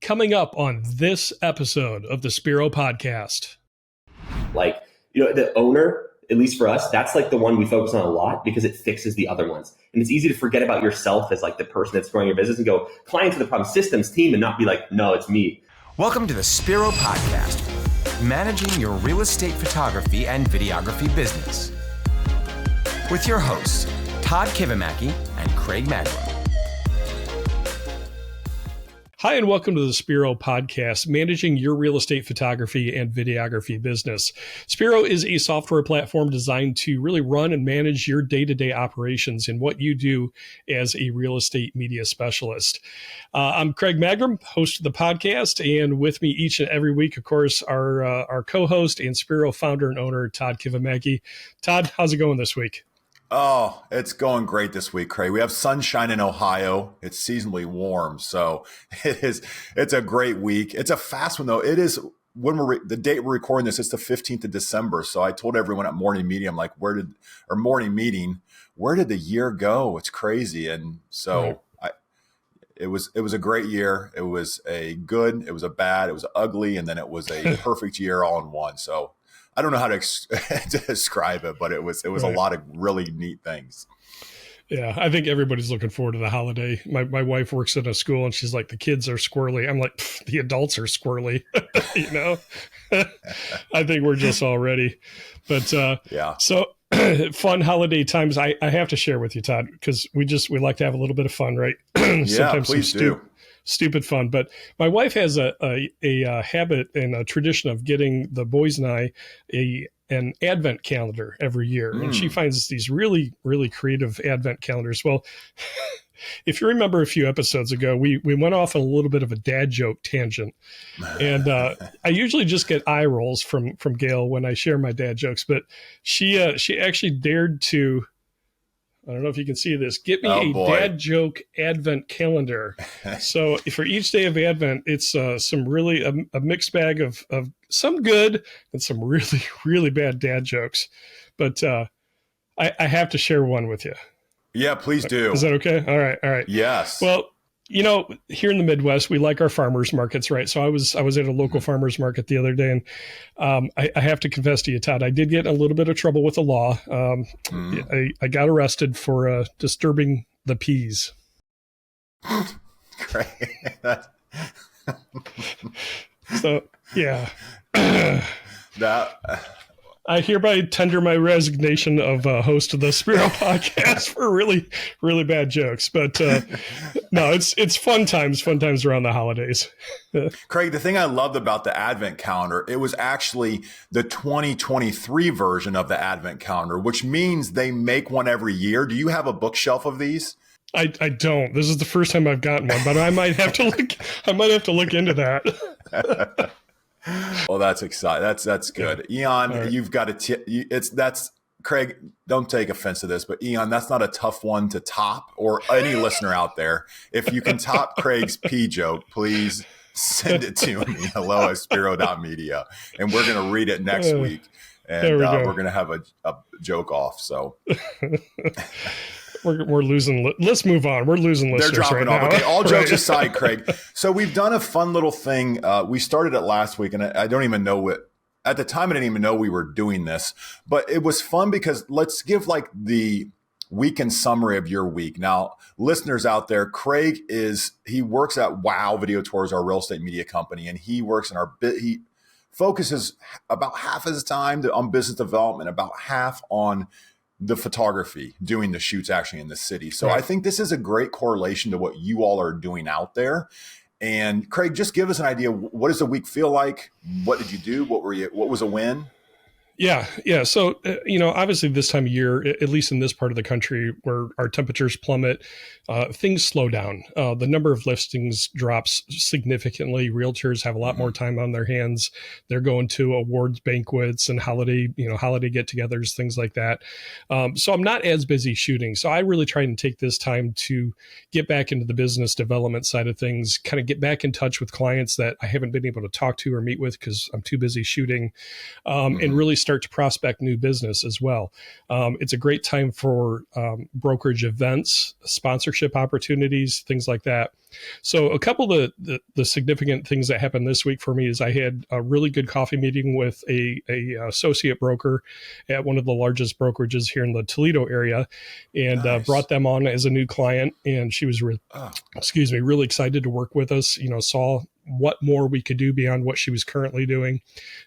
Coming up on this episode of the Spiro Podcast. Like, the owner, at least for us, that's like the one we focus on a lot because it fixes the other ones. And it's easy to forget about yourself as like the person that's growing your business and go, clients are the problem, systems, team, and not be like, no, it's me. Welcome to the Spiro Podcast, managing your real estate photography and videography business. With your hosts, Todd Kivimaki and Craig Magrum. Hi, and welcome to the Spiro Podcast, managing your real estate photography and videography business. Spiro is a software platform designed to really run and manage your day-to-day operations and what you do as a real estate media specialist. I'm Craig Magrum, host of the podcast, and with me each and every week, of course, our co-host and Spiro founder and owner, Todd Kivimaki. Todd, how's it going this week? Oh, it's going great this week, Craig. We have sunshine in Ohio. It's seasonably warm, so it's a great week. It's a fast one though. It is when the date we're recording this, it's the 15th of December. So I told everyone at morning meeting, I'm like, where did the year go? It's crazy. And so it was a great year. It was a good, it was a bad, it was ugly, and then it was a perfect year all in one. So I don't know how to describe it, but it was a lot of really neat things. Yeah, I think everybody's looking forward to the holiday. My wife works at a school and she's like, the kids are squirrely. I'm like, the adults are squirrely, I think we're just all ready. But yeah. So fun holiday times. I have to share with you, Todd, because we like to have a little bit of fun, right? Sometimes please do. Stupid fun. But my wife has a habit and a tradition of getting the boys and I an advent calendar every year. And she finds these really, really creative advent calendars. Well, if you remember a few episodes ago, we went off on a little bit of a dad joke tangent. And I usually just get eye rolls from Gail when I share my dad jokes. But she actually dared to, I don't know if you can see this, get me dad joke advent calendar. So for each day of Advent, it's some really a mixed bag of some good and some really, really bad dad jokes. But I have to share one with you. Yeah, please do. Is that okay? All right. Yes. Well, here in the Midwest, we like our farmers markets, right? So I was at a local farmers market the other day, and I have to confess to you, Todd, I did get in a little bit of trouble with the law. I got arrested for disturbing the peas. Great. So yeah, I hereby tender my resignation of host of the Spiro Podcast for really, really bad jokes. But no, it's fun times around the holidays. Craig, the thing I loved about the Advent calendar, it was actually the 2023 version of the Advent calendar, which means they make one every year. Do you have a bookshelf of these? I don't. This is the first time I've gotten one, but I might have to look into that. Well, that's exciting. That's good. Yeah. Eon, right. You've got that's Craig, don't take offense to this, but Eon, that's not a tough one to top, or any listener out there. If you can top Craig's pea joke, please send it to me, hello@spiro.media, and we're going to read it next week. And we're going to have a joke off. So We're losing. Let's move on. We're losing listeners. They're dropping off. Now. Okay, all jokes aside, Craig. So we've done a fun little thing. We started it last week, and I don't even know what. At the time, I didn't even know we were doing this, but it was fun because let's give like the weekend summary of your week. Now, listeners out there, Craig he works at Wow Video Tours, our real estate media company, and he works in he focuses about half of his time on business development, about half on the photography, doing the shoots actually in the city. So right. I think this is a great correlation to what you all are doing out there. And Craig, just give us an idea. What does the week feel like? What did you do? What was a win? Yeah. So, obviously this time of year, at least in this part of the country where our temperatures plummet, things slow down. The number of listings drops significantly. Realtors have a lot more time on their hands. They're going to awards banquets and holiday get-togethers, things like that. So I'm not as busy shooting. So I really try and take this time to get back into the business development side of things, kind of get back in touch with clients that I haven't been able to talk to or meet with because I'm too busy shooting, and really start to prospect new business as well. It's a great time for brokerage events, sponsorship opportunities, things like that. So a couple of the significant things that happened this week for me is I had a really good coffee meeting with a associate broker at one of the largest brokerages here in the Toledo area, and brought them on as a new client. And she was, really excited to work with us. Saw what more we could do beyond what she was currently doing,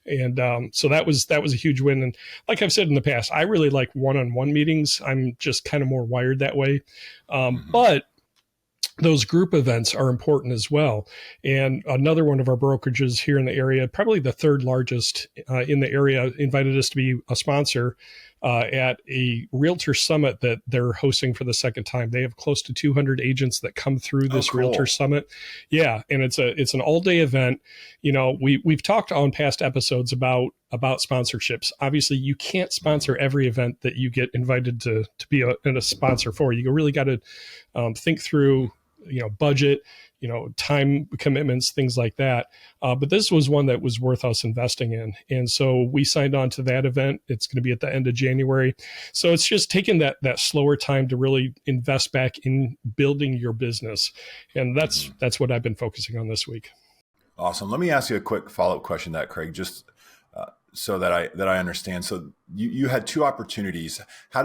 and so that was a huge win. And like I've said in the past, I really like one-on-one meetings. I'm just kind of more wired that way, but those group events are important as well. And another one of our brokerages here in the area, probably the third largest in the area, invited us to be a sponsor at a realtor summit that they're hosting for the second time. They have close to 200 agents that come through this realtor summit. Yeah. And it's an all day event. We've talked on past episodes about sponsorships. Obviously you can't sponsor every event that you get invited to be a sponsor for. You really got to think through, budget, time commitments, things like that. But this was one that was worth us investing in. And so we signed on to that event. It's going to be at the end of January. So it's just taking that slower time to really invest back in building your business. And that's what I've been focusing on this week. Awesome. Let me ask you a quick follow-up question to that, Craig, just so that I understand. So you had two opportunities. How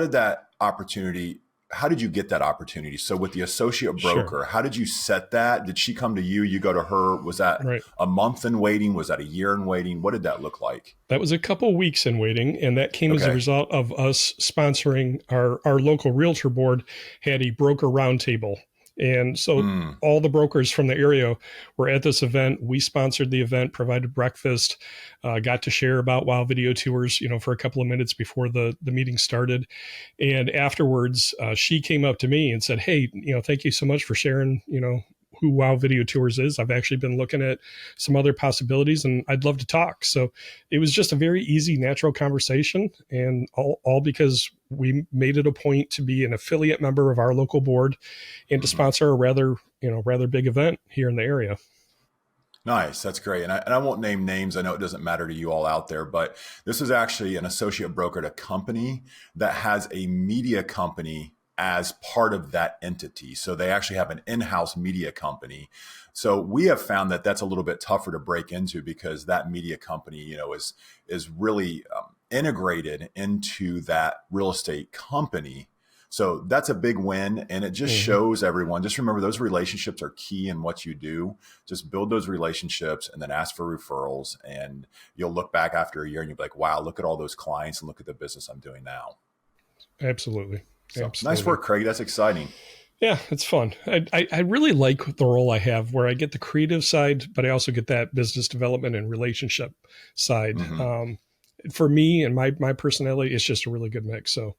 did you get that opportunity? So with the associate broker, Sure. How did you set that? Did she come to you? You go to her? Was that Right. a month in waiting? Was that a year in waiting? What did that look like? That was a couple weeks in waiting, and that came as a result of us sponsoring our local realtor board had a broker roundtable. And so all the brokers from the area were at this event. We sponsored the event, provided breakfast, got to share about WOW Video Tours, for a couple of minutes before the meeting started. And afterwards, she came up to me and said, "Hey, thank you so much for sharing, who WOW Video Tours is. I've actually been looking at some other possibilities and I'd love to talk." So it was just a very easy, natural conversation, and all because we made it a point to be an affiliate member of our local board and to sponsor a rather big event here in the area. Nice. That's great. And I won't name names. I know it doesn't matter to you all out there, but this is actually an associate broker at a company that has a media company as part of that entity. So they actually have an in-house media company. So we have found that that's a little bit tougher to break into because that media company, is really integrated into that real estate company. So that's a big win. And it just shows everyone, just remember those relationships are key in what you do. Just build those relationships and then ask for referrals. And you'll look back after a year and you'll be like, wow, look at all those clients and look at the business I'm doing now. Absolutely. So, nice work, Craig. That's exciting. Yeah, it's fun. I really like the role I have where I get the creative side, but I also get that business development and relationship side. For me and my personality, it's just a really good mix. So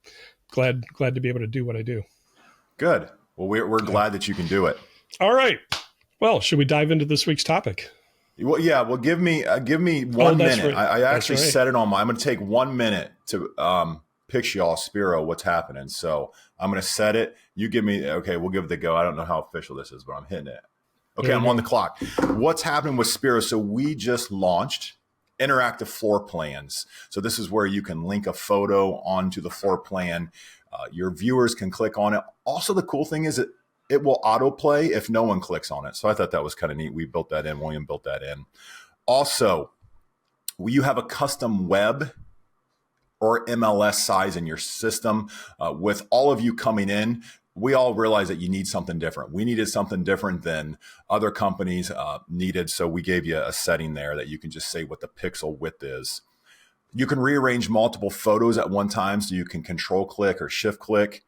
glad to be able to do what I do. Good. Well, we're glad that you can do it. All right. Well, should we dive into this week's topic? Well, yeah. Well, give me 1 minute. Right. I actually set it on I'm going to take 1 minute to pitch y'all, Spiro, what's happening. So I'm going to set it. You give me, okay, we'll give it the go. I don't know how official this is, but I'm hitting it. Okay, I'm on the clock. What's happening with Spiro? So we just launched interactive floor plans. So this is where you can link a photo onto the floor plan. Your viewers can click on it. Also, the cool thing is it will autoplay if no one clicks on it. So I thought that was kind of neat. We built that in. William built that in. Also, you have a custom web or MLS size in your system. With all of you coming in, we all realize that you need something different. We needed something different than other companies needed. So we gave you a setting there that you can just say what the pixel width is. You can rearrange multiple photos at one time. So you can control click or shift click,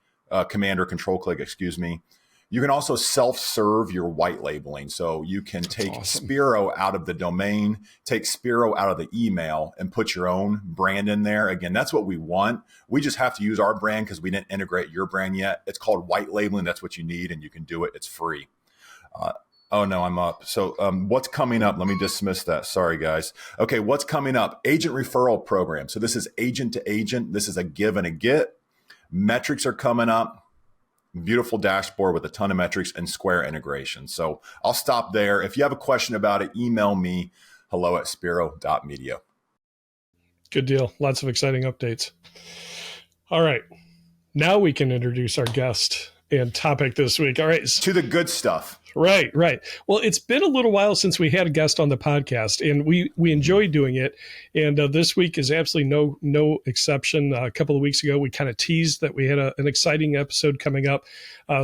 command or control click, excuse me. You can also self-serve your white labeling. So you can take Spiro out of the domain, take Spiro out of the email and put your own brand in there. Again, that's what we want. We just have to use our brand because we didn't integrate your brand yet. It's called white labeling. That's what you need and you can do it. It's free. Oh no, I'm up. So what's coming up? Let me dismiss that. Sorry, guys. Okay, what's coming up? Agent referral program. So this is agent to agent. This is a give and a get. Metrics are coming up. Beautiful dashboard with a ton of metrics and Square integration. So I'll stop there. If you have a question about it, email me, hello@spiro.media. Good deal. Lots of exciting updates. All right. Now we can introduce our guest and topic this week. All right. To the good stuff. Right. Well, it's been a little while since we had a guest on the podcast, and we enjoy doing it. And this week is absolutely no exception. A couple of weeks ago, we kind of teased that we had an exciting episode coming up.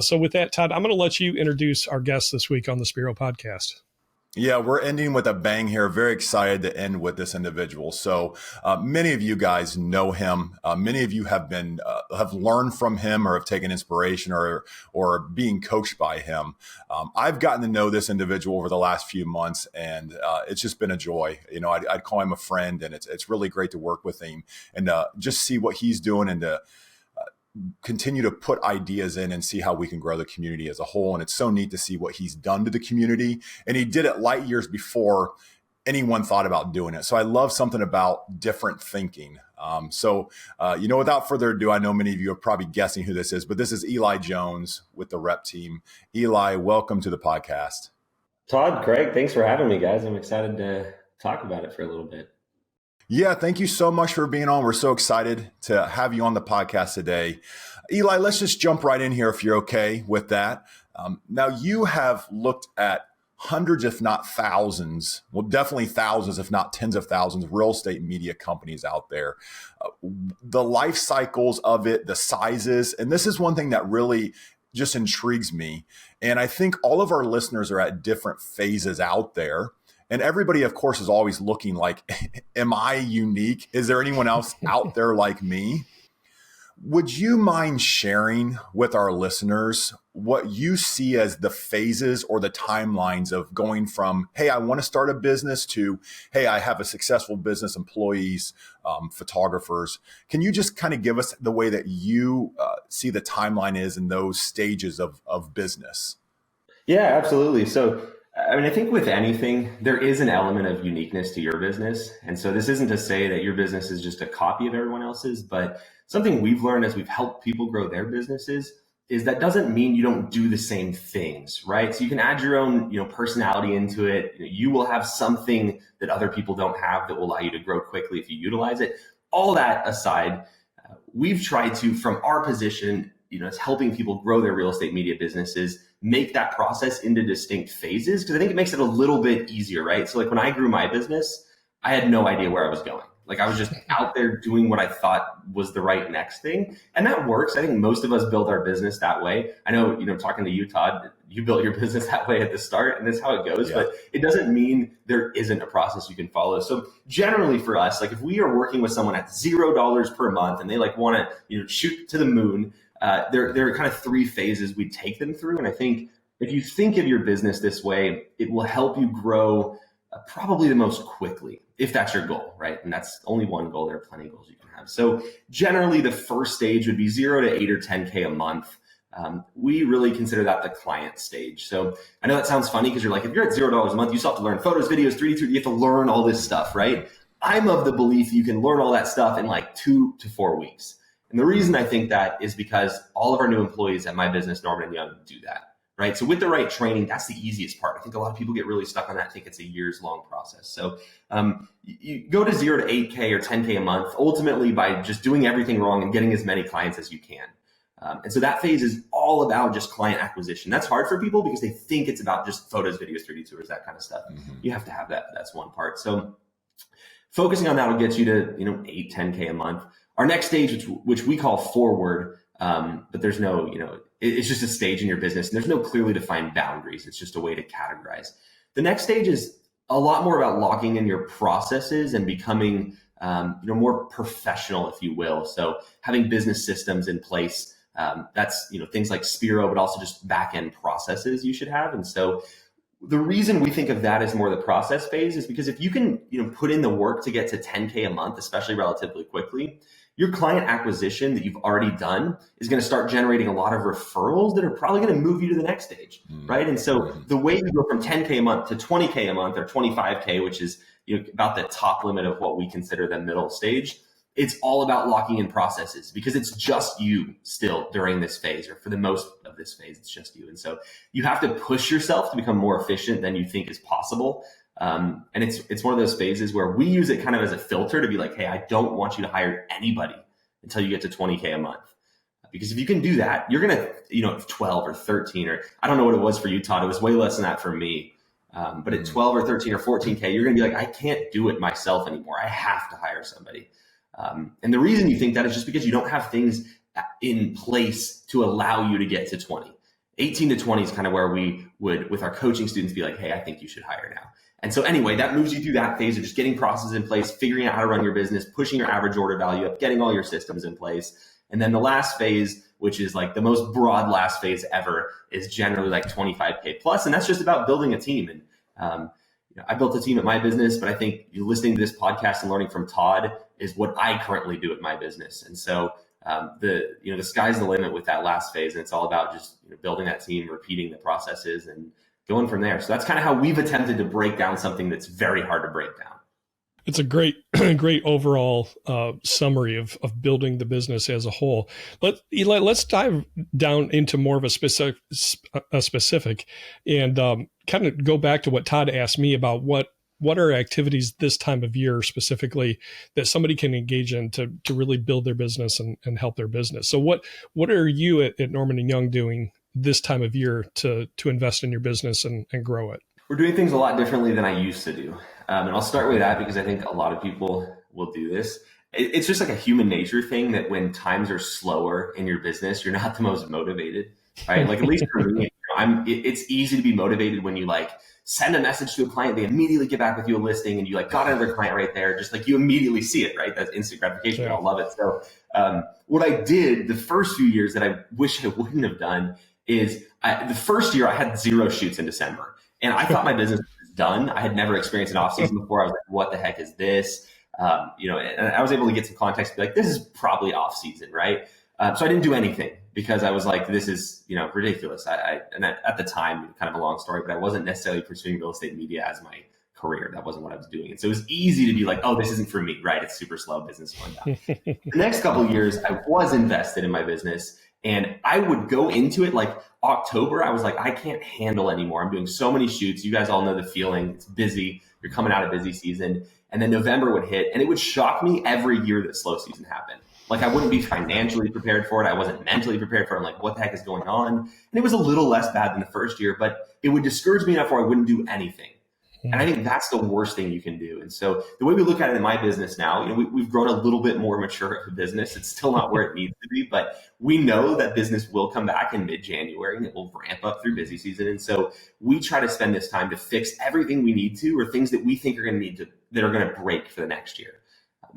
So with that, Todd, I'm going to let you introduce our guest this week on the Spiro Podcast. Yeah, we're ending with a bang here. Very excited to end with this individual. So many of you guys know him. Many of you have learned from him or have taken inspiration or being coached by him. I've gotten to know this individual over the last few months, and it's just been a joy. I'd call him a friend, and it's really great to work with him and just see what he's doing and to continue to put ideas in and see how we can grow the community as a whole. And it's so neat to see what he's done to the community. And he did it light years before anyone thought about doing it. So I love something about different thinking. Without further ado, I know many of you are probably guessing who this is, but this is Eli Jones with the REPP Team. Eli, welcome to the podcast. Todd, Craig, thanks for having me, guys. I'm excited to talk about it for a little bit. Yeah, thank you so much for being on. We're so excited to have you on the podcast today. Eli, let's just jump right in here if you're okay with that. Now, you have looked at hundreds, if not thousands, well, definitely thousands, if not tens of thousands, real estate media companies out there. The life cycles of it, the sizes, and this is one thing that really just intrigues me. And I think all of our listeners are at different phases out there. And everybody, of course, is always looking like, am I unique? Is there anyone else out there like me? Would you mind sharing with our listeners what you see as the phases or the timelines of going from, hey, I want to start a business to, hey, I have a successful business, employees, photographers. Can you just kind of give us the way that you see the timeline is in those stages of business? Yeah, absolutely. So I think with anything, there is an element of uniqueness to your business. And so this isn't to say that your business is just a copy of everyone else's, but something we've learned as we've helped people grow their businesses is that doesn't mean you don't do the same things, right? So you can add your own, personality into it. You will have something that other people don't have that will allow you to grow quickly if you utilize it. All that aside, we've tried to, from our position, as helping people grow their real estate media businesses, make that process into distinct phases, because I think it makes it a little bit easier, right? So like when I grew my business, I had no idea where I was going. Like I was just out there doing what I thought was the right next thing. And that works. I think most of us build our business that way. I know, talking to you, Todd, you built your business that way at the start, and that's how it goes. Yeah. But it doesn't mean there isn't a process you can follow. So generally for us, like if we are working with someone at $0 per month and they want to, shoot to the moon, there are kind of three phases we take them through. And I think if you think of your business this way, it will help you grow probably the most quickly, if that's your goal, right? And that's only one goal. There are plenty of goals you can have. So generally the first stage would be 0 to 8 or 10K a month. We really consider that the client stage. So I know that sounds funny because you're like, if you're at $0 a month, you still have to learn photos, videos, 3D, you have to learn all this stuff, right? I'm of the belief you can learn all that stuff in like 2 to 4 weeks. And the reason I think that is because all of our new employees at my business, Norman and Young, do that, right? So with the right training, that's the easiest part. I think a lot of people get really stuck on that. I think it's a years-long process. So you go to 0 to 8K or 10K a month, ultimately by just doing everything wrong and getting as many clients as you can. And so that phase is all about just client acquisition. That's hard for people because they think it's about just photos, videos, 3D tours, that kind of stuff. Mm-hmm. You have to have that. That's one part. So focusing on that will get you to 8, 10K a month. Our next stage, which we call forward, but there's no, it's just a stage in your business and there's no clearly defined boundaries. It's just a way to categorize. The next stage is a lot more about locking in your processes and becoming, more professional, if you will. So having business systems in place, that's, things like Spiro, but also just back-end processes you should have. And so the reason we think of that as more the process phase is because if you can, put in the work to get to 10K a month, especially relatively quickly, your client acquisition that you've already done is going to start generating a lot of referrals that are probably going to move you to the next stage, right? And so the way you go from 10K a month to 20K a month or 25K, which is about the top limit of what we consider the middle stage, it's all about locking in processes because it's just you still during this phase, or for the most of this phase, it's just you. And so you have to push yourself to become more efficient than you think is possible. And it's one of those phases where we use it kind of as a filter to be like, hey, I don't want you to hire anybody until you get to 20K a month. Because if you can do that, you're going to, 12 or 13, or I don't know what it was for you, Todd. It was way less than that for me. But at 12 or 13 or 14K, you're going to be like, I can't do it myself anymore. I have to hire somebody. And the reason you think that is just because you don't have things in place to allow you to get to 20. 18 to 20 is kind of where we would, with our coaching students, be like, hey, I think you should hire now. And so anyway, that moves you through that phase of just getting processes in place, figuring out how to run your business, pushing your average order value up, getting all your systems in place. And then the last phase, which is like the most broad last phase ever, is generally like 25K plus. And that's just about building a team. And I built a team at my business, but I think listening to this podcast and learning from Todd is what I currently do at my business. And so the sky's the limit with that last phase. And it's all about just building that team, repeating the processes, and going from there. So that's kind of how we've attempted to break down something that's very hard to break down. It's a great overall summary of building the business as a whole. But Eli, let's dive down into more of a specific and kind of go back to what Todd asked me about what are activities this time of year specifically that somebody can engage in to really build their business and help their business. So what are you at Norman & Young doing this time of year to invest in your business and grow it? We're doing things a lot differently than I used to do. And I'll start with that because I think a lot of people will do this. It's just like a human nature thing that when times are slower in your business, you're not the most motivated, right? Like at least for me, it's easy to be motivated when you like send a message to a client, they immediately get back with you a listing and you like got another client right there. Just like you immediately see it, right? That's instant gratification. Yeah. I love it. So what I did the first few years that I wish I wouldn't have done is the first year I had 0 shoots in December. And I thought my business was done. I had never experienced an off season before. I was like, what the heck is this? And I was able to get some context, be like, this is probably off season, right? So I didn't do anything because I was like, this is, ridiculous. And at the time, kind of a long story, but I wasn't necessarily pursuing real estate media as my career. That wasn't what I was doing. And so it was easy to be like, oh, this isn't for me, right? It's super slow business going down. The next couple of years, I was invested in my business. And I would go into it like October. I was like, I can't handle anymore. I'm doing so many shoots. You guys all know the feeling. It's busy. You're coming out of busy season. And then November would hit and it would shock me every year that slow season happened. Like I wouldn't be financially prepared for it. I wasn't mentally prepared for it. I'm like, what the heck is going on? And it was a little less bad than the first year, but it would discourage me enough where I wouldn't do anything. And I think that's the worst thing you can do. And so the way we look at it in my business now, we've grown a little bit more mature of a business. It's still not where it needs to be, but we know that business will come back in mid-January and it will ramp up through busy season. And so we try to spend this time to fix everything we need to, or things that we think are going to need to, that are going to break for the next year.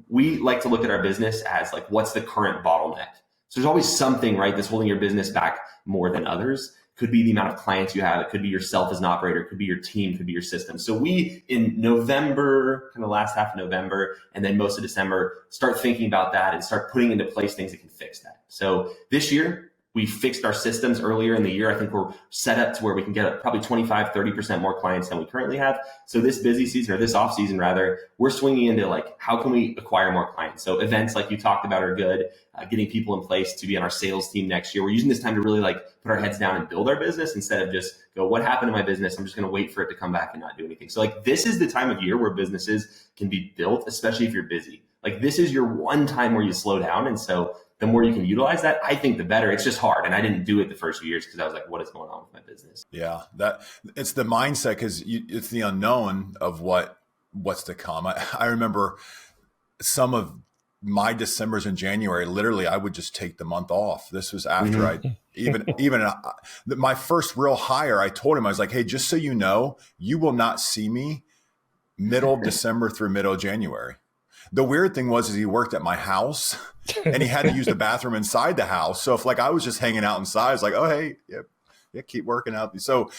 We like to look at our business as like, what's the current bottleneck? So there's always something, right, that's holding your business back more than others. Could be the amount of clients you have. It could be yourself as an operator. It could be your team. It could be your system. So we, in November, kind of last half of November, and then most of December, start thinking about that and start putting into place things that can fix that. So this year, we fixed our systems earlier in the year. I think we're set up to where we can get probably 25, 30% more clients than we currently have. So this busy season, or this off season rather, we're swinging into like, how can we acquire more clients? So events like you talked about are good. Getting people in place to be on our sales team next year. We're using this time to really like put our heads down and build our business instead of just go, what happened to my business? I'm just going to wait for it to come back and not do anything. So like, this is the time of year where businesses can be built, especially if you're busy. Like this is your one time where you slow down. And so the more you can utilize that, I think the better. It's just hard. And I didn't do it the first few years because I was like, what is going on with my business? Yeah, that it's the mindset because it's the unknown of what's to come. I remember some of my Decembers and January, literally, I would just take the month off. This was after I even my first real hire. I told him, I was like, hey, just so you know, you will not see me middle December through middle January. The weird thing was he worked at my house and he had to use the bathroom inside the house. So if like I was just hanging out inside, I was like, oh, hey, yeah, keep working out. So,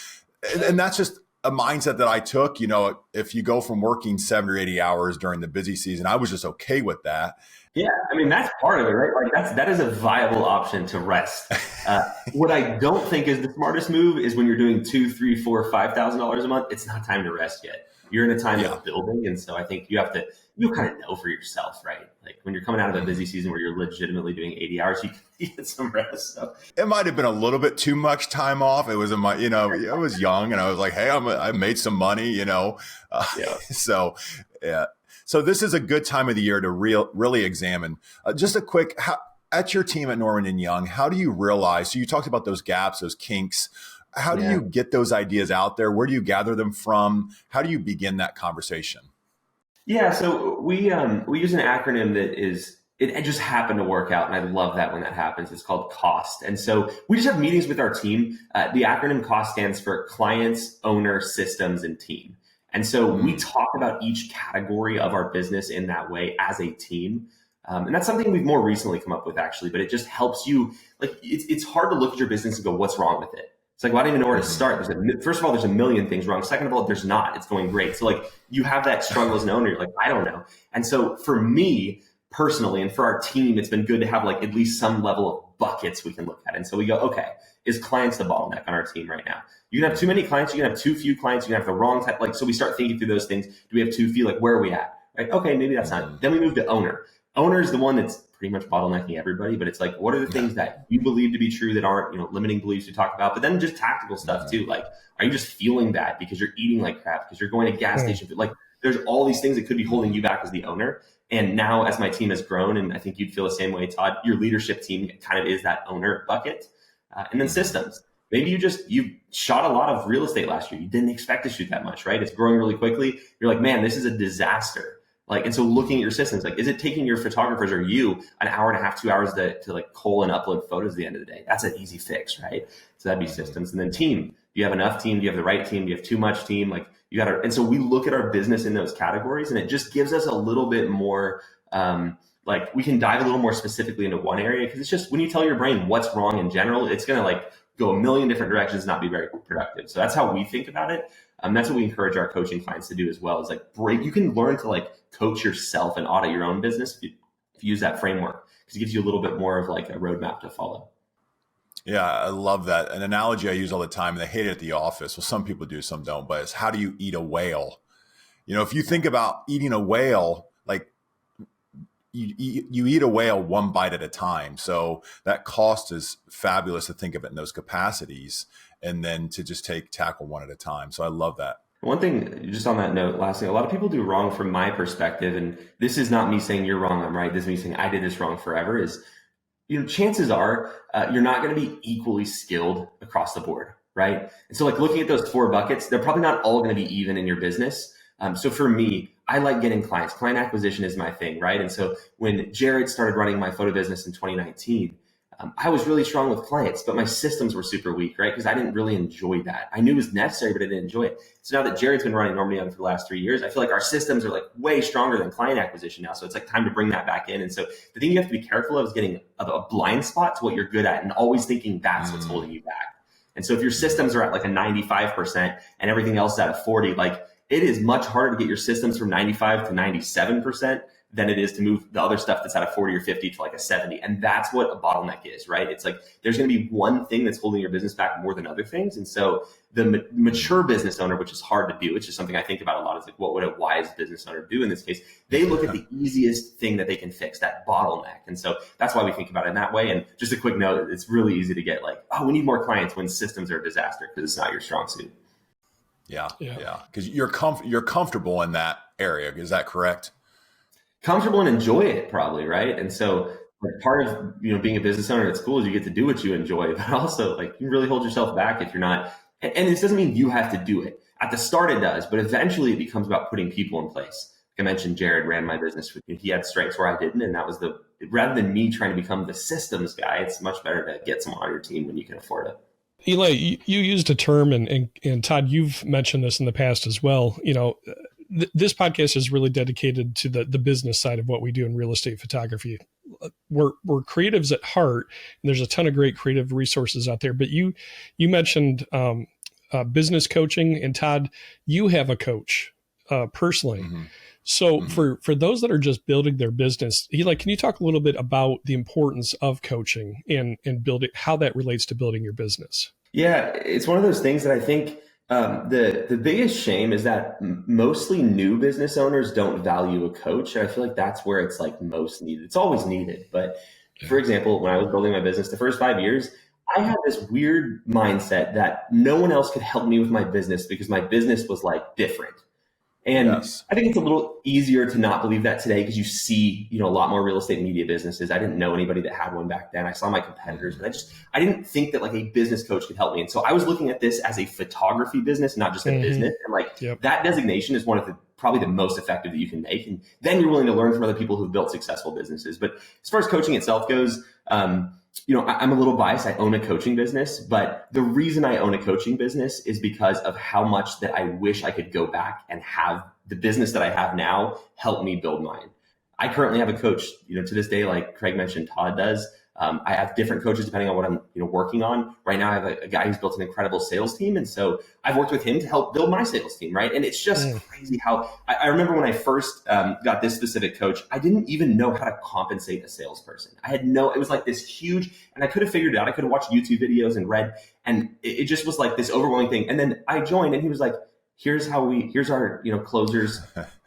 and that's just a mindset that I took. If you go from working 70 or 80 hours during the busy season, I was just okay with that. Yeah, I mean, that's part of it, right? Like that is a viable option to rest. What I don't think is the smartest move is when you're doing $2,000, $3,000, $4,000, $5,000 a month. It's not time to rest yet. You're in a time of building, and so I think you kind of know for yourself, right? Like when you're coming out of a busy season where you're legitimately doing 80 hours, you get some rest. So it might have been a little bit too much time off. It was in my, I was young and I was like, hey, I made some money, yeah. So yeah. So this is a good time of the year to really examine. Just a quick, at your team at Norman and Young, how do you realize? So you talked about those gaps, those kinks. How do you get those ideas out there? Where do you gather them from? How do you begin that conversation? Yeah, so we use an acronym that it just happened to work out, and I love that when that happens. It's called COST, and so we just have meetings with our team. The acronym COST stands for Clients, Owner, Systems, and Team. And so we talk about each category of our business in that way as a team. And that's something we've more recently come up with, actually, but it just helps you. Like, it's hard to look at your business and go, what's wrong with it? It's like, well, I don't even know where to start. First of all, there's a million things wrong. Second of all, there's not. It's going great. So like you have that struggle as an owner. You're like, I don't know. And so for me personally, and for our team, it's been good to have like at least some level of buckets we can look at. And so we go, okay, is clients the bottleneck on our team right now? You can have too many clients. You can have too few clients. You can have the wrong type. Like, so we start thinking through those things. Do we have too few? Like, where are we at? Right? Okay, maybe that's not it. Then we move to owner. Owner is the one that's pretty much bottlenecking everybody, but it's like, what are the things that you believe to be true that aren't, limiting beliefs we talk about, but then just tactical stuff too. Like, are you just feeling bad because you're eating like crap, because you're going to gas station? Like, there's all these things that could be holding you back as the owner. And now as my team has grown, and I think you'd feel the same way, Todd, your leadership team kind of is that owner bucket. And then systems. Maybe you shot a lot of real estate last year. You didn't expect to shoot that much, right? It's growing really quickly. You're like, man, this is a disaster. Like, and so looking at your systems, like, is it taking your photographers or you an hour and a half, 2 hours to like cull and upload photos at the end of the day? That's an easy fix, right? So that'd be systems. And then team. Do you have enough team? Do you have the right team? Do you have too much team? Like, you got to, and so we look at our business in those categories, and it just gives us a little bit more, like, we can dive a little more specifically into one area, because it's just when you tell your brain what's wrong in general, it's going to like go a million different directions, not be very productive. So that's how we think about it. That's what we encourage our coaching clients to do as well, is like you can learn to like coach yourself and audit your own business if you use that framework, because it gives you a little bit more of like a roadmap to follow. Yeah, I love that. An analogy I use all the time, and they hate it at the office. Well, some people do, some don't, but it's how do you eat a whale? If you think about eating a whale, like you eat a whale one bite at a time. So that cost is fabulous to think of it in those capacities, and then to just tackle one at a time. So I love that. One thing, just on that note, last thing, a lot of people do wrong from my perspective, and this is not me saying you're wrong, I'm right. This is me saying I did this wrong forever, is, chances are you're not going to be equally skilled across the board, right? And so like looking at those 4 buckets, they're probably not all going to be even in your business. So for me, I like getting clients. Client acquisition is my thing, right? And so when Jared started running my photo business in 2019, I was really strong with clients, but my systems were super weak, right? Because I didn't really enjoy that. I knew it was necessary, but I didn't enjoy it. So now that Jared's been running Norman Young for the last 3 years, I feel like our systems are like way stronger than client acquisition now. So it's like time to bring that back in. And so the thing you have to be careful of is getting a blind spot to what you're good at and always thinking that's what's holding you back. And so if your systems are at like a 95% and everything else is at a 40, like it is much harder to get your systems from 95 to 97% than it is to move the other stuff that's at a 40 or 50 to like a 70. And that's what a bottleneck is, right? It's like there's going to be one thing that's holding your business back more than other things. And so the mature business owner, which is hard to do, which is something I think about a lot, is like, what would a wise business owner do in this case? They look at the easiest thing that they can fix, that bottleneck. And so that's why we think about it in that way. And just a quick note, it's really easy to get like, oh, we need more clients when systems are a disaster because it's not your strong suit. Yeah. Because you're comfortable in that area. Is that correct? Comfortable and enjoy it, probably, right? And so like part of being a business owner at school is you get to do what you enjoy, but also like you really hold yourself back if you're not. And this doesn't mean you have to do it. At the start it does, but eventually it becomes about putting people in place. Like I mentioned, Jared ran my business. He had strengths where I didn't, and that was rather than me trying to become the systems guy, it's much better to get someone on your team when you can afford it. Eli, you used a term, and Todd, you've mentioned this in the past as well. This podcast is really dedicated to the business side of what we do in real estate photography. We're creatives at heart, and there's a ton of great creative resources out there. But you mentioned business coaching, and Todd, you have a coach personally. Mm-hmm. So for those that are just building their business, Eli, can you talk a little bit about the importance of coaching and building, how that relates to building your business? Yeah, it's one of those things that I think The biggest shame is that mostly new business owners don't value a coach. And I feel like that's where it's like most needed. It's always needed. But for example, when I was building my business, the first 5 years, I had this weird mindset that no one else could help me with my business because my business was like different. And Yes. I think it's a little easier to not believe that today because you see, a lot more real estate media businesses. I didn't know anybody that had one back then. I saw my competitors, but I didn't think that like a business coach could help me. And so I was looking at this as a photography business, not just a business. And like that designation is one of the probably the most effective that you can make. And then you're willing to learn from other people who've built successful businesses. But as far as coaching itself goes, I'm a little biased. I own a coaching business, but the reason I own a coaching business is because of how much that I wish I could go back and have the business that I have now help me build mine. I currently have a coach, to this day, like Craig mentioned, Todd does. I have different coaches depending on what I'm, working on. Right now, I have a guy who's built an incredible sales team. And so I've worked with him to help build my sales team, right? And it's just crazy how I remember when I first got this specific coach, I didn't even know how to compensate a salesperson. it was like this huge, and I could have figured it out. I could have watched YouTube videos and read, and it just was like this overwhelming thing. And then I joined and he was like, here's our, closers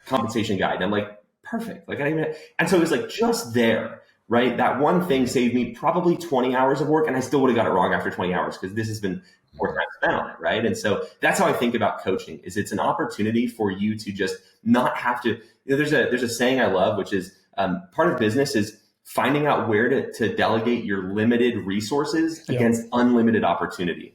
compensation guide. And I'm like, perfect. And so it was like just there. Right. That one thing saved me probably 20 hours of work, and I still would have got it wrong after 20 hours because this has been more time spent on it. Right. And so that's how I think about coaching is it's an opportunity for you to just not have to, there's a saying I love, which is part of business is finding out where to delegate your limited resources against unlimited opportunity.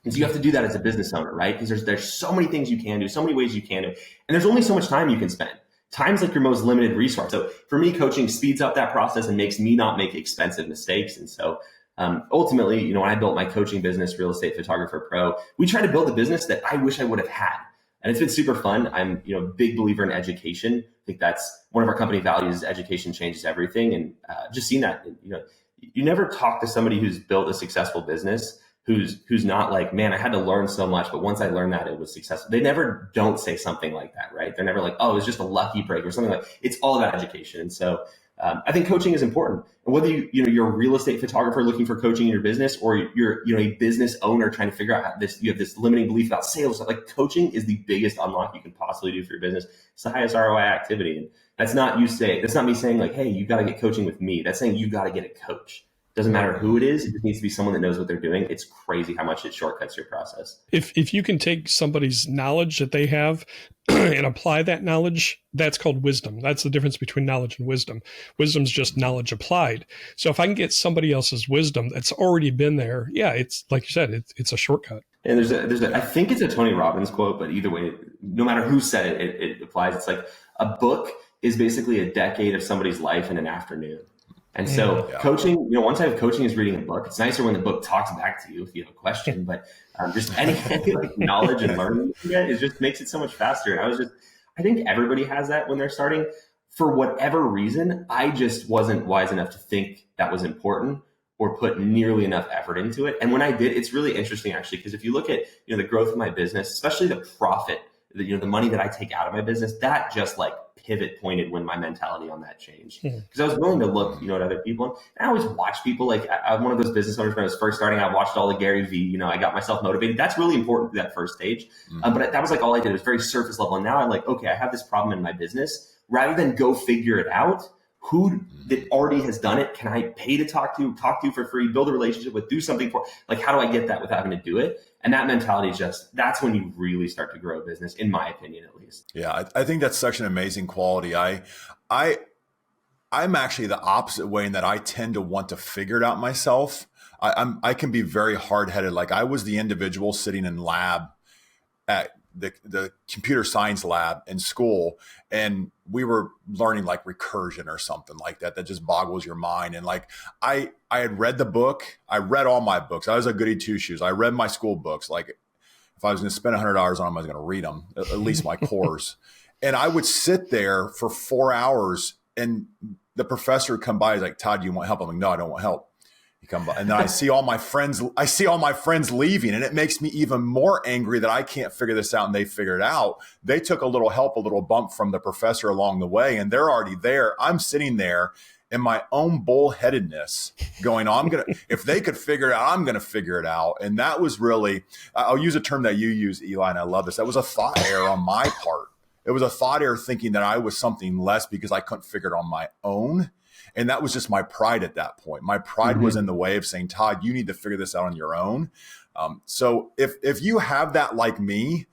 And so you have to do that as a business owner, right? Because there's so many things you can do, so many ways you can do, and there's only so much time you can spend. Time's like your most limited resource. So for me, coaching speeds up that process and makes me not make expensive mistakes. And so ultimately, when I built my coaching business, Real Estate Photographer Pro, we tried to build a business that I wish I would have had. And it's been super fun. I'm a big believer in education. I think that's one of our company values. Education changes everything. And just seeing that, you never talk to somebody who's built a successful business who's not like, man, I had to learn so much, but once I learned that, it was successful. They never don't say something like that, right? They're never like, oh, it's just a lucky break or something like. It's all about education. And so I think coaching is important. And whether you're a real estate photographer looking for coaching in your business, or you're a business owner trying to figure out how you have this limiting belief about sales, like coaching is the biggest unlock you can possibly do for your business. It's the highest ROI activity. And that's not me saying like, hey, you got to get coaching with me. That's saying you got to get a coach. Doesn't matter who it is. It just needs to be someone that knows what they're doing. It's crazy how much it shortcuts your process. If you can take somebody's knowledge that they have and apply that knowledge, that's called wisdom. That's the difference between knowledge and wisdom. Wisdom's just knowledge applied. So if I can get somebody else's wisdom that's already been there, it's like you said, it's a shortcut. And I think it's a Tony Robbins quote, but either way, no matter who said it, it applies. It's like a book is basically a decade of somebody's life in an afternoon. And so coaching, one type of coaching is reading a book. It's nicer when the book talks back to you if you have a question, but just any like knowledge and learning you get, it just makes it so much faster. And I think everybody has that when they're starting. For whatever reason, I just wasn't wise enough to think that was important or put nearly enough effort into it. And when I did, it's really interesting actually, because if you look at, the growth of my business, especially the profit, the money that I take out of my business, that just like pivot pointed when my mentality on that changed. Because I was willing to look, at other people. And I always watch people. Like I'm one of those business owners when I was first starting. I watched all the Gary V. I got myself motivated. That's really important to that first stage. But that was like all I did. It was very surface level. And now I'm like, okay, I have this problem in my business. Rather than go figure it out, who that already has done it, can I pay to talk to for free, build a relationship with, do something for? Like, how do I get that without having to do it? And that mentality that's when you really start to grow a business, in my opinion, at least. Yeah, I think that's such an amazing quality. I'm actually the opposite way in that I tend to want to figure it out myself. I can be very hard-headed. Like I was the individual sitting in lab at the computer science lab in school, and we were learning like recursion or something like that just boggles your mind. And like I had read the book. I read all my books. I was a goody two shoes. I read my school books. Like if I was going to spend $100 on them, I was going to read them, at least my cores. And I would sit there for 4 hours, and the professor would come by. He's like, Todd, do you want help? I'm like, no, I don't want help. You come by, and then I see all my friends leaving, and it makes me even more angry that I can't figure this out and they figured it out. They took a little help, a little bump from the professor along the way, and they're already there. I'm sitting there, in my own bullheadedness going, oh, if they could figure it out, I'm going to figure it out. And that was really, I'll use a term that you use, Eli, and I love this. That was a thought error on my part. It was a thought error thinking that I was something less because I couldn't figure it on my own. And that was just my pride at that point. My pride was in the way of saying, Todd, you need to figure this out on your own. So if you have that like me,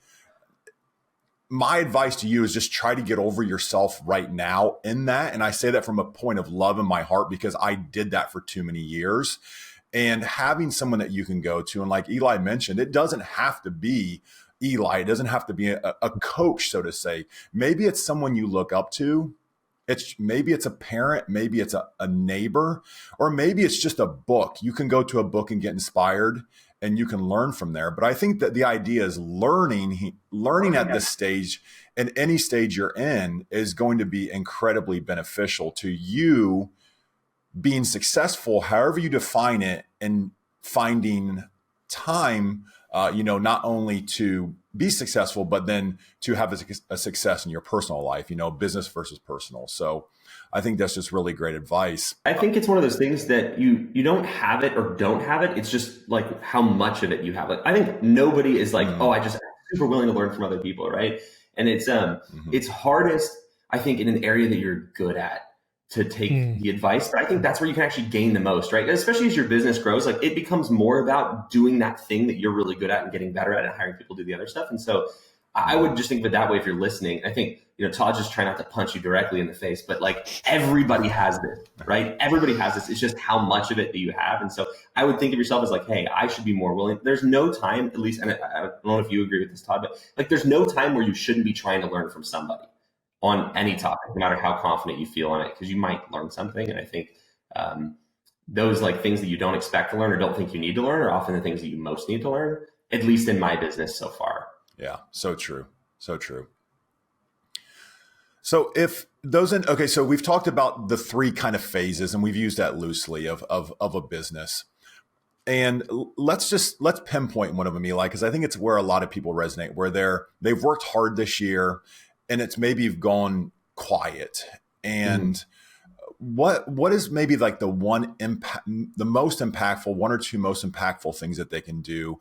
my advice to you is just try to get over yourself right now in that. And I say that from a point of love in my heart because I did that for too many years. And having someone that you can go to, and like Eli mentioned, it doesn't have to be Eli. It doesn't have to be a coach, so to say. Maybe it's someone you look up to. Maybe it's a parent, maybe it's a neighbor, or maybe it's just a book. You can go to a book and get inspired and you can learn from there. But I think that the idea is learning at this stage, and any stage you're in, is going to be incredibly beneficial to you being successful, however you define it, and finding time, not only to be successful, but then to have a success in your personal life, business versus personal. So I think that's just really great advice. I think it's one of those things that you don't have it or don't have it. It's just like how much of it you have. Like, I think nobody is like, I just super willing to learn from other people. Right. And it's hardest, I think, in an area that you're good at to take the advice. But I think that's where you can actually gain the most, right? Especially as your business grows, like it becomes more about doing that thing that you're really good at and getting better at and hiring people to do the other stuff. And so I would just think of it that way if you're listening. I think, Todd's just trying not to punch you directly in the face, but like everybody has this, right? Everybody has this. It's just how much of it do you have? And so I would think of yourself as like, hey, I should be more willing. There's no time, at least, and I don't know if you agree with this, Todd, but like there's no time where you shouldn't be trying to learn from somebody on any topic, no matter how confident you feel on it, because you might learn something. And I think those like things that you don't expect to learn or don't think you need to learn are often the things that you most need to learn, at least in my business so far. Yeah, so true. So true. So so we've talked about the three kind of phases, and we've used that loosely of a business. And let's pinpoint one of them, Eli, because I think it's where a lot of people resonate, where they've worked hard this year, and it's maybe gone quiet. And what is maybe like the most impactful, one or two most impactful things that they can do?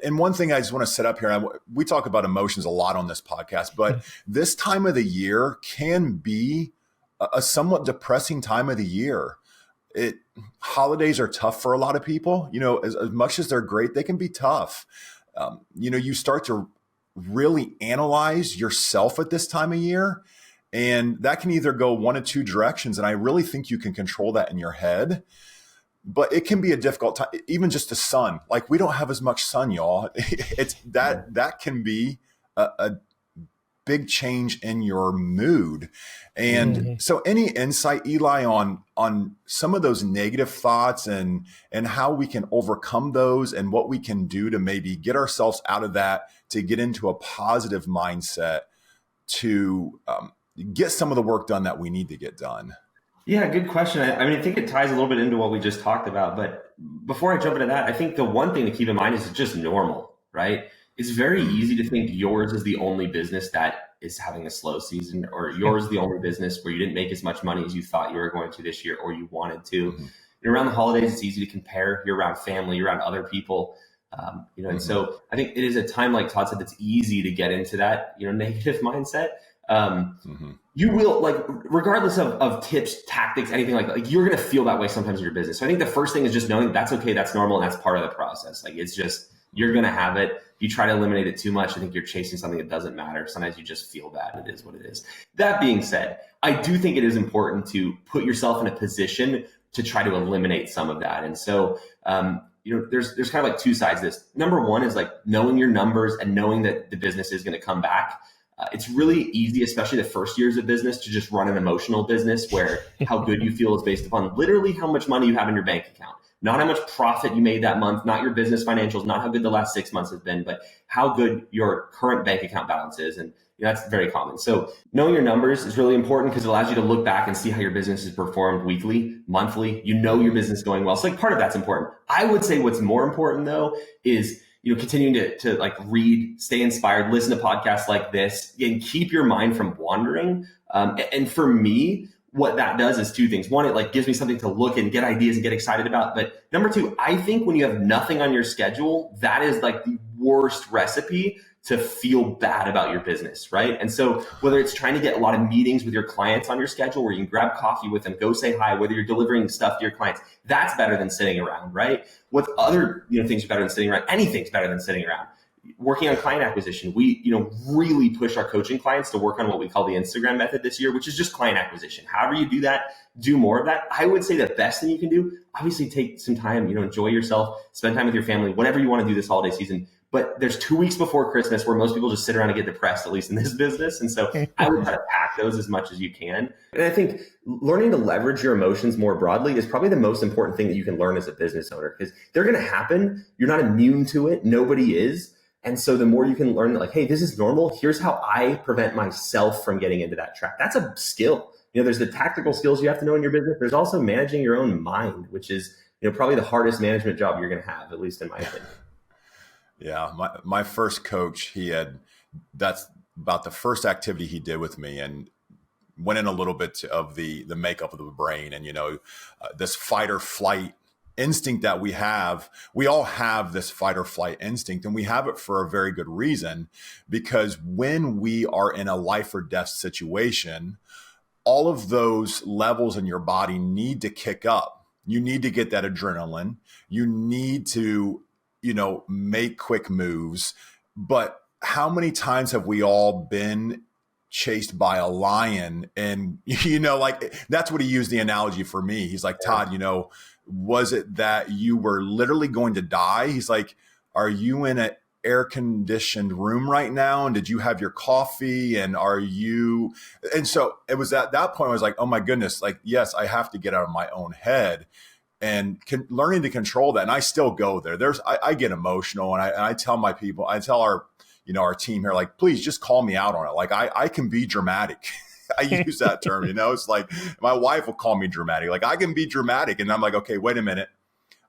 And one thing I just want to set up here, we talk about emotions a lot on this podcast, but this time of the year can be a somewhat depressing time of the year. Holidays are tough for a lot of people. As much as they're great, they can be tough. You start to really analyze yourself at this time of year. And that can either go one of two directions. And I really think you can control that in your head. But it can be a difficult time, even just the sun. Like, we don't have as much sun, y'all. It's that can be a big change in your mood. And so any insight, Eli, on some of those negative thoughts and how we can overcome those and what we can do to maybe get ourselves out of that, to get into a positive mindset, to get some of the work done that we need to get done? Yeah, good question. I think it ties a little bit into what we just talked about. But before I jump into that, I think the one thing to keep in mind is it's just normal, right? It's very easy to think yours is the only business that is having a slow season, or yours is the only business where you didn't make as much money as you thought you were going to this year or you wanted to. And around the holidays, it's easy to compare. You're around family, you're around other people. And so I think it is a time, like Todd said, that's easy to get into that, negative mindset. You will, like, regardless of tips, tactics, anything like that, like, you're going to feel that way sometimes in your business. So I think the first thing is just knowing that's okay, that's normal, and that's part of the process. Like, it's just, you're going to have it. If you try to eliminate it too much, I think you're chasing something that doesn't matter. Sometimes you just feel bad. It is what it is. That being said, I do think it is important to put yourself in a position to try to eliminate some of that. And so, there's kind of like two sides to this. Number one is like knowing your numbers and knowing that the business is going to come back. It's really easy, especially the first years of business, to just run an emotional business where how good you feel is based upon literally how much money you have in your bank account, not how much profit you made that month, not your business financials, not how good the last 6 months have been, but how good your current bank account balance is. And that's very common. So knowing your numbers is really important because it allows you to look back and see how your business is performed weekly, monthly. Your business is going well. So like part of that's important. I would say what's more important though is continuing to like read, stay inspired, listen to podcasts like this, and keep your mind from wandering. And for me, what that does is two things. One, it like gives me something to look and get ideas and get excited about. But number two, I think when you have nothing on your schedule, that is like the worst recipe to feel bad about your business, right? And so whether it's trying to get a lot of meetings with your clients on your schedule where you can grab coffee with them, go say hi, whether you're delivering stuff to your clients, that's better than sitting around, right? What other things are better than sitting around? Anything's better than sitting around. Working on client acquisition, we really push our coaching clients to work on what we call the Instagram method this year, which is just client acquisition. However you do that, do more of that. I would say the best thing you can do, obviously take some time, enjoy yourself, spend time with your family, whatever you want to do this holiday season. But there's 2 weeks before Christmas where most people just sit around and get depressed, at least in this business. And so I would try to pack those as much as you can. And I think learning to leverage your emotions more broadly is probably the most important thing that you can learn as a business owner, because they're going to happen. You're not immune to it. Nobody is. And so the more you can learn that, like, hey, this is normal. Here's how I prevent myself from getting into that trap. That's a skill. There's the tactical skills you have to know in your business. There's also managing your own mind, which is, probably the hardest management job you're going to have, at least in my opinion. Yeah. My first coach, that's about the first activity he did with me, and went in a little bit of the makeup of the brain and, this fight or flight instinct that we all have this fight or flight instinct, and we have it for a very good reason, because when we are in a life or death situation, all of those levels in your body need to kick up. You need to get that adrenaline. You need to, make quick moves. But how many times have we all been chased by a lion? And, like, that's what he used the analogy for me. He's like, Todd, was it that you were literally going to die? He's like, are you in an air conditioned room right now? And did you have your coffee? And so it was at that point, I was like, oh my goodness, like, yes, I have to get out of my own head and learning to control that. And I still go there. I get emotional, and I tell my people, I tell our team here, like, please just call me out on it. Like I can be dramatic. I use that term, it's like my wife will call me dramatic. Like I can be dramatic, and I'm like, okay, wait a minute.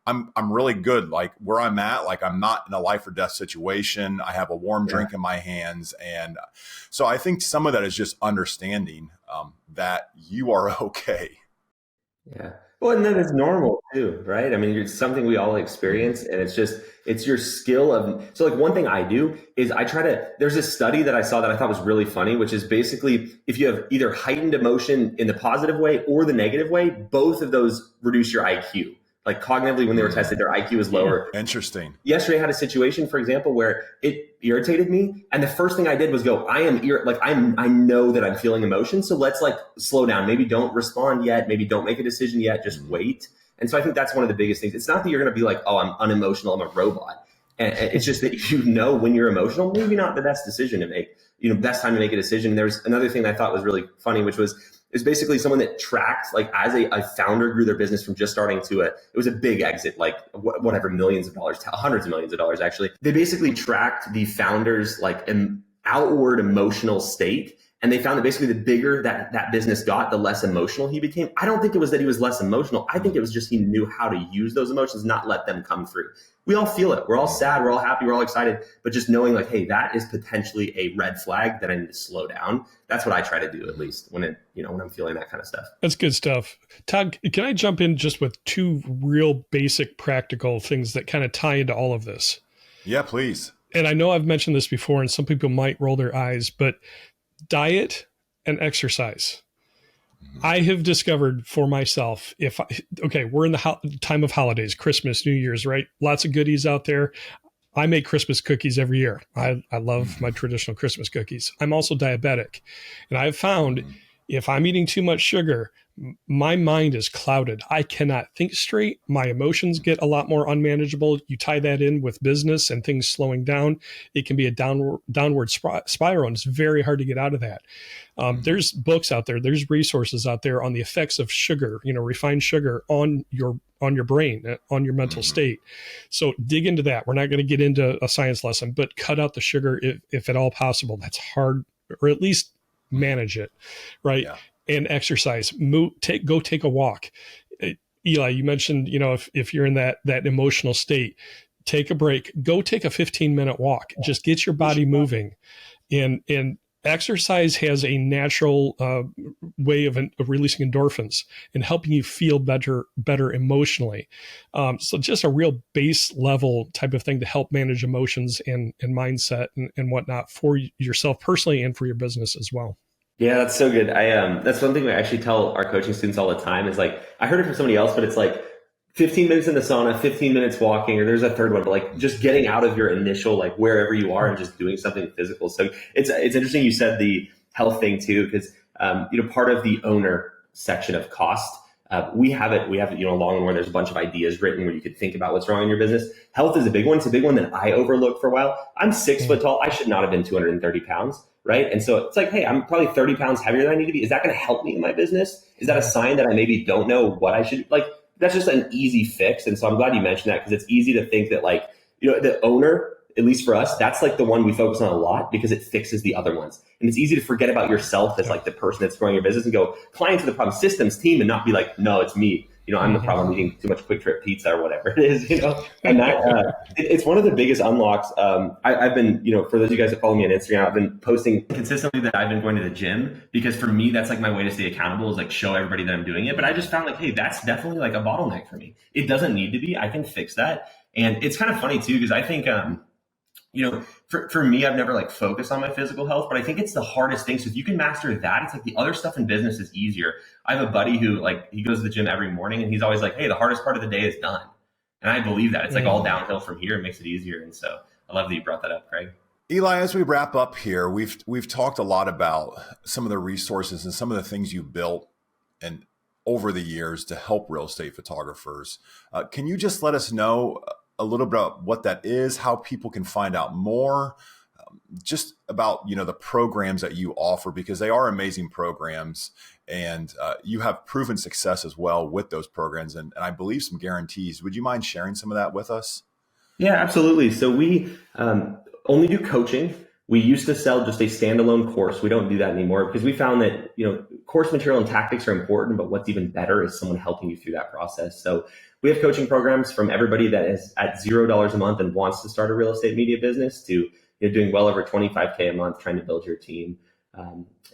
I'm really good. Like where I'm at, like I'm not in a life or death situation. I have a warm drink in my hands. And so I think some of that is just understanding that you are okay. Yeah. Well, and then it's normal too, right? I mean, it's something we all experience, and it's your skill of, so like one thing I do is there's a study that I saw that I thought was really funny, which is basically if you have either heightened emotion in the positive way or the negative way, both of those reduce your IQ. Like cognitively, when they were tested, their IQ is lower. Interesting. Yesterday I had a situation, for example, where it irritated me. And the first thing I did was go, I know that I'm feeling emotion. So let's like slow down. Maybe don't respond yet. Maybe don't make a decision yet. Just wait. And so I think that's one of the biggest things. It's not that you're going to be like, oh, I'm unemotional, I'm a robot. And it's just that when you're emotional, maybe not the best decision to make, best time to make a decision. There's another thing that I thought was really funny, which was basically someone that tracked, like as a founder grew their business from just starting to it was a big exit, like whatever, millions of dollars, hundreds of millions of dollars, actually. They basically tracked the founder's like an outward emotional state. And they found that basically the bigger that business got, the less emotional he became. I don't think it was that he was less emotional. I think it was just he knew how to use those emotions, not let them come through. We all feel it. We're all sad. We're all happy. We're all excited. But just knowing like, hey, that is potentially a red flag that I need to slow down. That's what I try to do, at least when I'm feeling that kind of stuff. That's good stuff. Todd, can I jump in just with two real basic practical things that kind of tie into all of this? Yeah, please. And I know I've mentioned this before, and some people might roll their eyes, but diet and exercise. I have discovered for myself, we're in the time of holidays, Christmas, New Year's, right? Lots of goodies out there. I make Christmas cookies every year. I love my traditional Christmas cookies. I'm also diabetic. And I've found if I'm eating too much sugar, my mind is clouded. I cannot think straight. My emotions get a lot more unmanageable. You tie that in with business and things slowing down, it can be a downward spiral, and it's very hard to get out of that. There's books out there, there's resources out there on the effects of sugar, refined sugar on your brain, on your mental state. So dig into that. We're not going to get into a science lesson, but cut out the sugar if at all possible. That's hard, or at least manage it, right? Yeah. And exercise, go take a walk. Eli, you mentioned, if you're in that emotional state, take a break, go take a 15-minute walk, just get your body moving. And exercise has a natural way of releasing endorphins and helping you feel better emotionally. So just a real base level type of thing to help manage emotions and mindset and whatnot for yourself personally and for your business as well. Yeah, that's so good. That's one thing we actually tell our coaching students all the time is like, I heard it from somebody else, but it's like 15 minutes in the sauna, 15 minutes walking, or there's a third one, but like just getting out of your initial, like wherever you are and just doing something physical. So it's interesting you said the health thing too, because, part of the owner section of cost, we have it, along where there's a bunch of ideas written where you could think about what's wrong in your business. Health is a big one. It's a big one that I overlooked for a while. I'm 6 foot tall. I should not have been 230 pounds. Right. And so it's like, hey, I'm probably 30 pounds heavier than I need to be. Is that going to help me in my business? Is that a sign that I maybe don't know what I should like? That's just an easy fix. And so I'm glad you mentioned that, because it's easy to think that like, the owner, at least for us, that's like the one we focus on a lot because it fixes the other ones. And it's easy to forget about yourself as like the person that's growing your business and go, clients are the problem, systems, team, and not be like, no, it's me. I'm the problem eating too much Quick Trip pizza or whatever it is, and that it's one of the biggest unlocks. I've been, for those of you guys that follow me on Instagram, I've been posting consistently that I've been going to the gym, because for me, that's like my way to stay accountable, is like show everybody that I'm doing it. But I just found like, hey, that's definitely like a bottleneck for me. It doesn't need to be. I can fix that. And it's kind of funny too, because I think, for me, I've never like focused on my physical health, but I think it's the hardest thing. So if you can master that, it's like the other stuff in business is easier. I have a buddy who like, he goes to the gym every morning and he's always like, hey, the hardest part of the day is done. And I believe that it's like all downhill from here. It makes it easier. And so I love that you brought that up, Craig. Eli, as we wrap up here, we've talked a lot about some of the resources and some of the things you built and over the years to help real estate photographers. Can you just let us know a little bit about what that is, how people can find out more, just about, the programs that you offer, because they are amazing programs, and you have proven success as well with those programs, and I believe some guarantees. Would you mind sharing some of that with us? Yeah, absolutely. So we only do coaching. We used to sell just a standalone course. We don't do that anymore because we found that, course material and tactics are important, but what's even better is someone helping you through that process. So we have coaching programs from everybody that is at $0 a month and wants to start a real estate media business to doing well over $25K a month trying to build your team.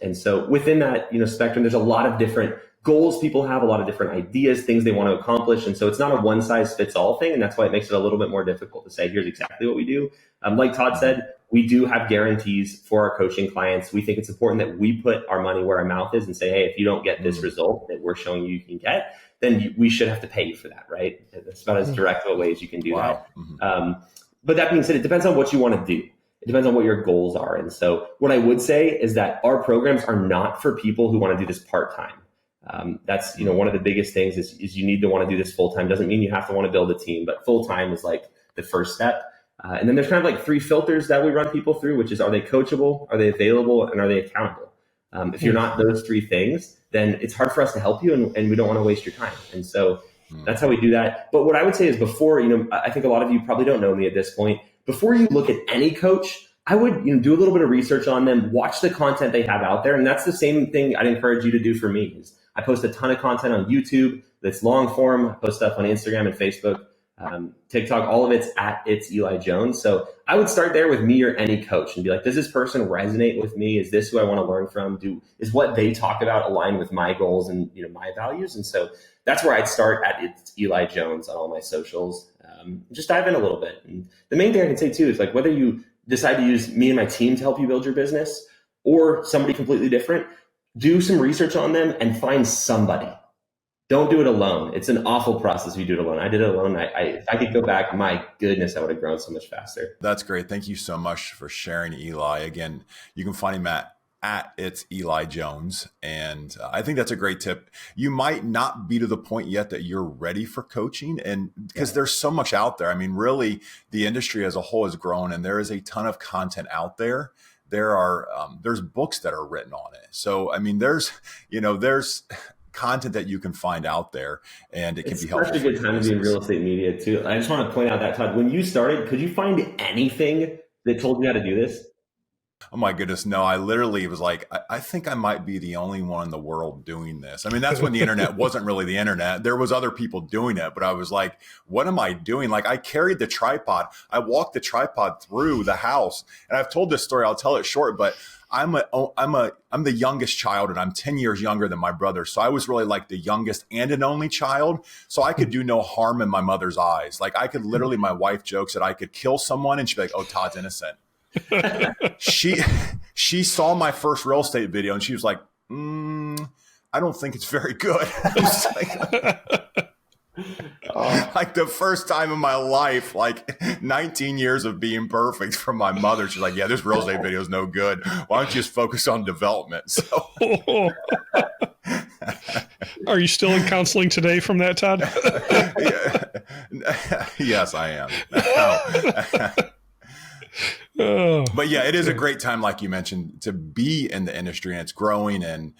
And so within that spectrum, there's a lot of different goals people have, a lot of different ideas, things they want to accomplish. And so it's not a one size fits all thing. And that's why it makes it a little bit more difficult to say, here's exactly what we do. Like Todd said, we do have guarantees for our coaching clients. We think it's important that we put our money where our mouth is and say, hey, if you don't get this result that we're showing you can get, then we should have to pay you for that, right? That's about as direct of a way as you can do that. But that being said, it depends on what you want to do. It depends on what your goals are. And so what I would say is that our programs are not for people who want to do this part-time. That's, one of the biggest things is you need to want to do this full-time. Doesn't mean you have to want to build a team, but full-time is like the first step. And then there's kind of like 3 filters that we run people through, which is, are they coachable? Are they available? And are they accountable? If you're not those 3 things, then it's hard for us to help you, and we don't want to waste your time. And so that's how we do that. But what I would say is before, I think a lot of you probably don't know me at this point. Before you look at any coach, I would do a little bit of research on them, watch the content they have out there. And that's the same thing I'd encourage you to do for me. Is I post a ton of content on YouTube that's long form. I post stuff on Instagram and Facebook, TikTok, all of it's It's Eli Jones. So I would start there with me or any coach and be like, does this person resonate with me? Is this who I want to learn from? Is what they talk about align with my goals and my values? And so that's where I'd start at It's Eli Jones on all my socials. Just dive in a little bit. And the main thing I can say too is like, whether you decide to use me and my team to help you build your business or somebody completely different, do some research on them and find somebody. Don't do it alone. It's an awful process if you do it alone. I did it alone. If I could go back, my goodness, I would have grown so much faster. That's great. Thank you so much for sharing, Eli. Again, you can find him at It's Eli Jones. And I think that's a great tip. You might not be to the point yet that you're ready for coaching, and because there's so much out there. I mean, really, the industry as a whole has grown, and there is a ton of content out there. There's books that are written on it. So, I mean, there's content that you can find out there, and it can be helpful. It's such a good time to be in real estate media too. I just want to point out that, Todd, when you started, could you find anything that told you how to do this? Oh my goodness, no, I literally was like, I think I might be the only one in the world doing this. I mean, that's when the internet wasn't really the internet. There was other people doing it, but I was like, what am I doing? Like, I carried the tripod. I walked the tripod through the house. And I've told this story, I'll tell it short, but I'm the youngest child, and I'm 10 years younger than my brother. So I was really like the youngest and an only child. So I could do no harm in my mother's eyes. Like, I could literally, my wife jokes that I could kill someone and she'd be like, oh, Todd's innocent. She saw my first real estate video and she was like, I don't think it's very good. Like the first time in my life, like 19 years of being perfect from my mother. She's like, yeah, this real estate video is no good. Why don't you just focus on development? So Are you still in counseling today from that, Todd? Yes, I am. But yeah, it is a great time, like you mentioned, to be in the industry, and it's growing, and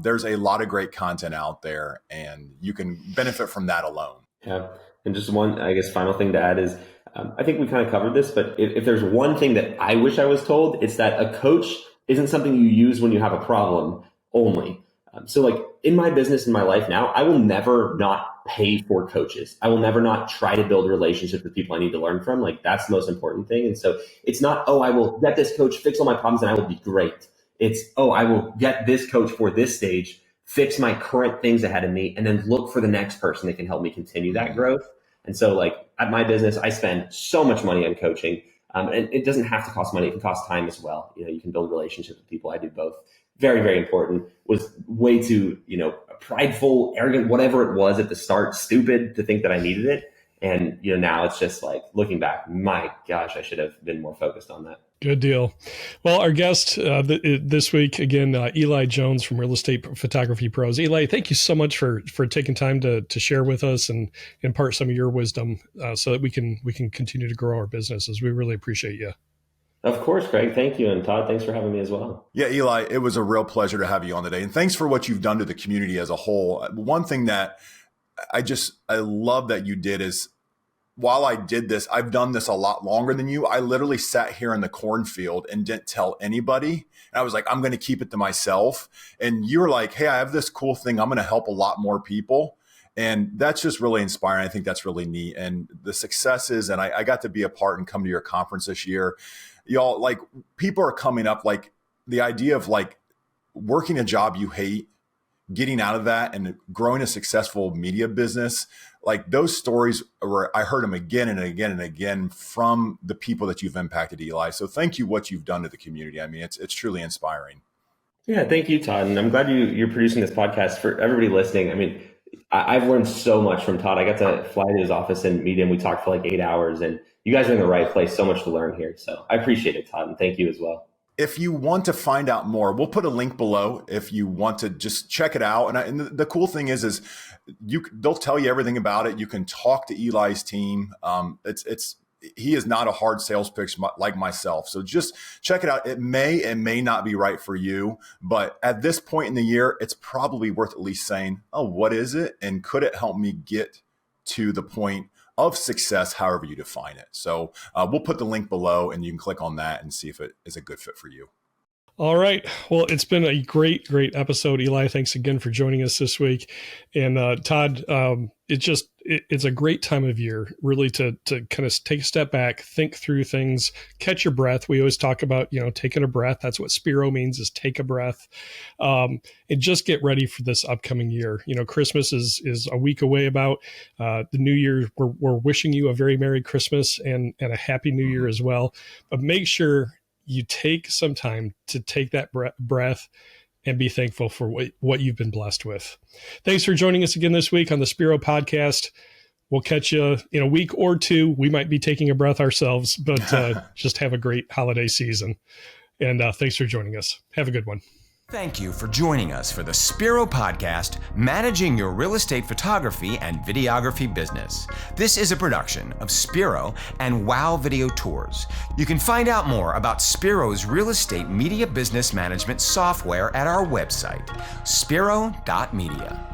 there's a lot of great content out there, and you can benefit from that alone. Yeah. And just one, I guess, final thing to add is, I think we kind of covered this, but if there's one thing that I wish I was told, it's that a coach isn't something you use when you have a problem only. So like in my business, in my life now, I will never not pay for coaches. I will never not try to build relationships with people I need to learn from. Like, that's the most important thing. And so it's not, oh, I will get this coach, fix all my problems, and I will be great. It's, oh, I will get this coach for this stage, fix my current things ahead of me, and then look for the next person that can help me continue that growth. And so like at my business, I spend so much money on coaching. And it doesn't have to cost money. It can cost time as well. You know, you can build relationships with people. I do both. Very, very important. Was way too, prideful, arrogant, whatever it was at the start, stupid to think that I needed it. And, now it's just like looking back, my gosh, I should have been more focused on that. Good deal. Well, our guest this week, again, Eli Jones from Real Estate Photography Pros. Eli, thank you so much for taking time to share with us and impart some of your wisdom so that we can continue to grow our businesses. We really appreciate you. Of course, Craig. Thank you. And Todd, thanks for having me as well. Yeah, Eli, it was a real pleasure to have you on today. And thanks for what you've done to the community as a whole. One thing that I love that you did is, while I did this, I've done this a lot longer than you. I literally sat here in the cornfield and didn't tell anybody. And I was like, I'm going to keep it to myself. And you were like, hey, I have this cool thing. I'm going to help a lot more people. And that's just really inspiring. I think that's really neat. And the successes, and I got to be a part and come to your conference this year. Y'all, like, people are coming up, like the idea of like working a job you hate, getting out of that and growing a successful media business. Like, those stories where I heard them again and again and again from the people that you've impacted, Eli. So thank you, what you've done to the community. I mean, it's truly inspiring. Yeah, thank you, Todd. And I'm glad you're producing this podcast for everybody listening. I mean, I've learned so much from Todd. I got to fly to his office and meet him. We talked for like 8 hours, and you guys are in the right place. So much to learn here. So I appreciate it, Todd. And thank you as well. If you want to find out more, we'll put a link below if you want to just check it out. And the cool thing is they'll tell you everything about it. You can talk to Eli's team. He is not a hard sales pitch like myself. So just check it out. It may not be right for you, but at this point in the year, it's probably worth at least saying, oh, what is it? And could it help me get to the point of success, however you define it? So we'll put the link below and you can click on that and see if it is a good fit for you. All right. Well, it's been a great episode. Eli, thanks again for joining us this week. And Todd, it's a great time of year, really, to kind of take a step back, think through things, catch your breath. We always talk about, taking a breath. That's what Spiro means, is take a breath, and just get ready for this upcoming year. Christmas is a week away about. The New Year, we're wishing you a very Merry Christmas and a Happy New Year as well. But make sure you take some time to take that breath and be thankful for what you've been blessed with. Thanks for joining us again this week on the Spiro Podcast. We'll catch you in a week or two. We might be taking a breath ourselves, but just have a great holiday season. And thanks for joining us. Have a good one. Thank you for joining us for the Spiro Podcast, Managing Your Real Estate Photography and Videography Business. This is a production of Spiro and Wow Video Tours. You can find out more about Spiro's real estate media business management software at our website, spiro.media.